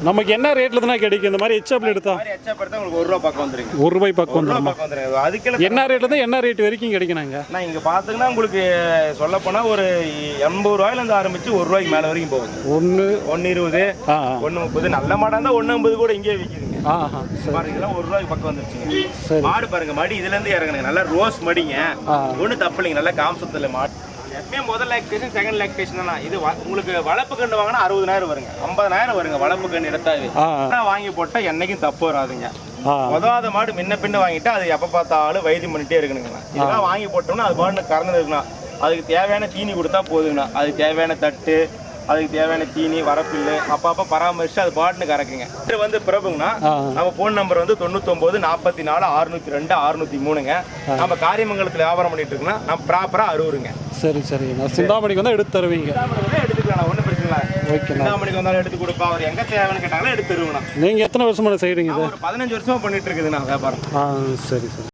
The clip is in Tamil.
நமக்கு என்ன ரேட்டில் தானே கிடைக்கும் இந்த மாதிரி ஹெச்எப்ல எடுத்தா? ஹெச்எப் எடுத்தால் உங்களுக்கு ₹1 பக்கம் வந்துருங்க. ₹1 பக்கம் வந்துடும். பக்கம் வந்துருங்க. அதுக்கெல்லாம் என்ன ரேட்டில் தான் என்ன ரேட் வரைக்கும் கிடைக்கணுங்க? நான் இங்கே பார்த்தீங்கன்னா உங்களுக்கு சொல்லப்போனால் ஒரு ₹80 ஆரம்பித்து ₹1 மேலே வரைக்கும் போகுது. 1.20 1.30 நல்ல மாடாக இருந்தால் 1.50 கூட இங்கே விற்கிதுங்க. பாருங்கலாம் ₹1 பக்கம் வந்துருச்சுங்க. மாடு பாருங்க, மடி இதுலேருந்து இறங்குங்க. நல்லா ரோஸ் மடிங்க, ஒன்றும் தப்பு இல்லைங்க. நல்லா காம்சத்தில் மாடு எப்பயும் முதல் லாக்டேஷன் செகண்ட் லாக்டேஷன் தான். இது உங்களுக்கு வளர்ப்பு கண்டு வாங்கினா ₹60,000 வருங்க, ₹50,000 வருங்க. வளர்ப்பு கண்டு எடுத்தாவே வாங்கி போட்டால் என்னைக்கும் தப்பு வராதுங்க. உதவாத மாடு முன்ன பின்ன வாங்கிட்டு அது எப்போ பார்த்தாலும் வைத்தியம் பண்ணிட்டே இருக்கணுங்கண்ணா. இதெல்லாம் வாங்கி போட்டோம்னா அது பாட்டு கறந்து இருக்கணும். அதுக்கு தேவையான தீனி கொடுத்தா போதுங்கண்ணா. அதுக்கு தேவையான தட்டு, அதுக்கு தேவையான தீனி, வரப்பில்லு அப்பப்போ பராமரிச்சு அது பாட்டுன்னு கறக்குங்க. இது வந்து பிறப்புங்கண்ணா நம்ம ஃபோன் நம்பர் வந்து 99 44 602 603ங்க. நம்ம காரியமங்கலத்தில் வியாபாரம் பண்ணிட்டு இருக்கோம்னா நம்ம ப்ராப்பராக அறுவருங்க. சரி சரி, நான் சிந்தாமணிக்கு வந்தால் எடுத்து தருவீங்க? எடுத்துக்கலாம், ஒன்றும் பிரச்சனை இல்லை. ஓகே, சிந்தாமணிக்கு வந்தாலும் எடுத்து கொடுப்பா. அவர் எங்கே தேவைன்னு கேட்டாலும் எடுத்து தருவோம்ண்ணா. நீங்கள் எத்தனை வருஷமா செய்கிறீங்க? ஒரு 15 வருஷமா பண்ணிட்டு இருக்குதுண்ணா வியாபாரம். சரி சரி.